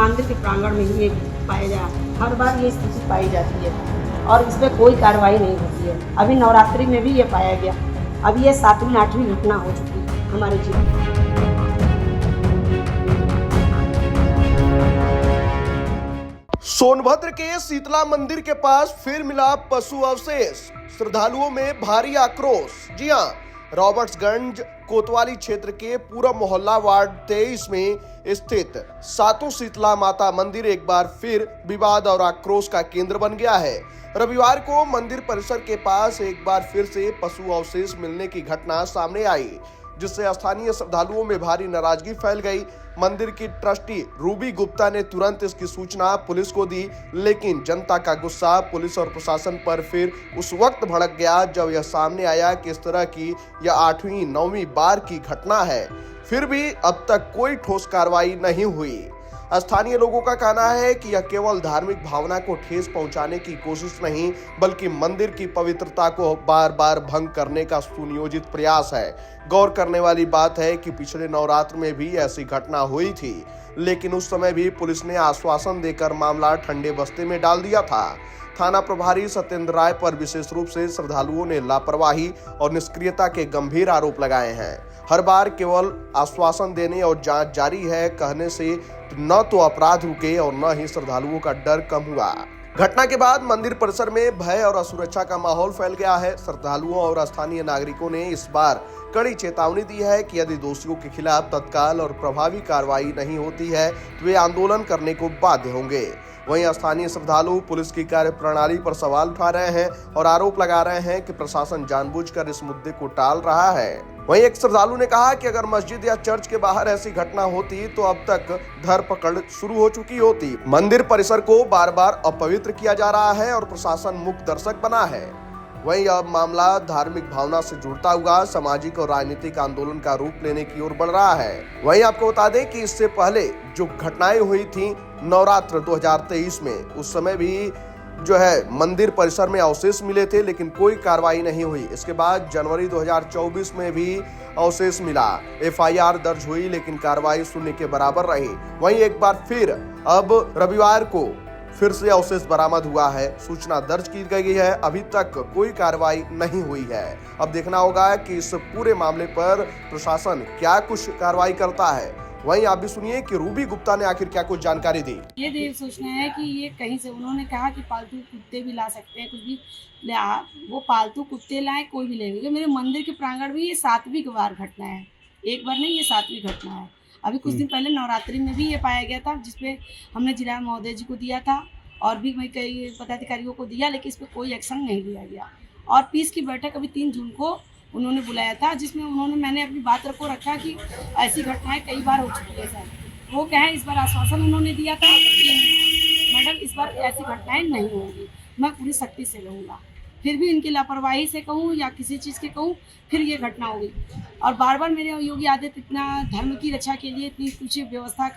मंदिर के प्रांगण में ही ये पाया जा, हर बार ये स्थिति पाई जाती है और इस पर कोई कार्रवाई नहीं होती है। अभी नवरात्रि में भी ये पाया गया। अभी ये 7वीं 8वीं घटना हो चुकी है हमारे जिले में। सोनभद्र के शीतला मंदिर के पास फिर मिला पशु अवशेष, श्रद्धालुओं में भारी आक्रोश। जी हां, रॉबर्ट्सगंज कोतवाली क्षेत्र के पूरब मोहल्ला वार्ड 23 में स्थित सातों शीतला माता मंदिर एक बार फिर विवाद और आक्रोश का केंद्र बन गया है। रविवार को मंदिर परिसर के पास एक बार फिर से पशु अवशेष मिलने की घटना सामने आई, जिससे स्थानीय श्रद्धालुओं में भारी नाराजगी फैल गई। मंदिर की ट्रस्टी रूबी गुप्ता ने तुरंत इसकी सूचना पुलिस को दी, लेकिन जनता का गुस्सा पुलिस और प्रशासन पर फिर उस वक्त भड़क गया जब यह सामने आया कि इस तरह की यह 8वीं 9वीं बार की घटना है। फिर भी अब तक कोई ठोस कार्रवाई नहीं हुई। स्थानीय लोगों का कहना है कि यह केवल धार्मिक भावना को ठेस पहुंचाने की कोशिश नहीं, बल्कि मंदिर की पवित्रता को बार बार भंग करने का सुनियोजित प्रयास है। गौर करने वाली बात है कि पिछले नवरात्र में भी ऐसी घटना हुई थी, लेकिन उस समय भी पुलिस ने आश्वासन देकर मामला ठंडे बस्ते में डाल दिया था। थाना प्रभारी सत्येंद्र राय पर विशेष रूप से श्रद्धालुओं ने लापरवाही और निष्क्रियता के गंभीर आरोप लगाए हैं। हर बार केवल आश्वासन देने और जांच जारी है कहने से न तो अपराध रुके और न ही श्रद्धालुओं का डर कम हुआ। घटना के बाद मंदिर परिसर में भय और असुरक्षा का माहौल फैल गया है। श्रद्धालुओं और स्थानीय नागरिकों ने इस बार कड़ी चेतावनी दी है कि यदि दोषियों के खिलाफ तत्काल और प्रभावी कार्रवाई नहीं होती है तो वे आंदोलन करने को बाध्य होंगे। वहीं स्थानीय श्रद्धालु पुलिस की कार्यप्रणाली पर सवाल उठा रहे हैं और आरोप लगा रहे हैं कि प्रशासन जानबूझकर इस मुद्दे को टाल रहा है। वहीं एक श्रद्धालु ने कहा कि अगर मस्जिद या चर्च के बाहर ऐसी घटना होती तो अब तक धरपकड़ शुरू हो चुकी होती। मंदिर परिसर को बार बार अपवित्र किया जा रहा है और प्रशासन मुख्य दर्शक बना है। वहीं अब मामला धार्मिक भावना से जुड़ता हुआ सामाजिक और राजनीतिक आंदोलन का रूप लेने की ओर बढ़ रहा है। वहीं आपको बता दें कि इससे पहले जो घटनाएं हुई थी नवरात्र 2023 में, उस समय भी जो है मंदिर परिसर में अवशेष मिले थे, लेकिन कोई कार्रवाई नहीं हुई। इसके बाद जनवरी 2024 में भी अवशेष मिला, FIR दर्ज हुई, लेकिन कार्रवाई शून्य के बराबर रही। वहीं एक बार फिर अब रविवार को फिर से अवशेष बरामद हुआ है, सूचना दर्ज की गई है, अभी तक कोई कार्रवाई नहीं हुई है। अब देखना होगा कि इस पूरे मामले पर प्रशासन क्या कुछ कार्रवाई करता है। वहीं आप भी सुनिए कि रूबी गुप्ता ने आखिर क्या कुछ जानकारी दी। ये सोचना है कि ये कहीं से उन्होंने कहा कि पालतू कुत्ते भी ला सकते हैं, कुछ भी वो पालतू कुत्ते लाए, कोई भी ले। मेरे मंदिर के प्रांगण में ये 7वीं बार घटना है, एक बार नहीं, ये 7वीं घटना है। अभी कुछ दिन पहले नवरात्रि में भी ये पाया गया था, जिसपे हमने जिला महोदय जी को दिया था और भी मैं कई पदाधिकारियों को दिया, लेकिन इस पर कोई एक्शन नहीं लिया गया। और पीस की बैठक अभी 3 जून को उन्होंने बुलाया था, जिसमें मैंने अपनी बात को रखा कि ऐसी घटनाएं कई बार हो चुकी है सर। वो क्या है, इस बार आश्वासन उन्होंने दिया था कि मैडम इस बार ऐसी घटनाएं नहीं होंगी, मैं पूरी सख्ती से रहूँगा। फिर भी इनकी लापरवाही से कहूँ या किसी चीज़ के कहूँ, फिर ये घटना हो गई। और बार बार मेरे योगी आदित्य इतना धर्म की रक्षा के लिए इतनी कुछ व्यवस्था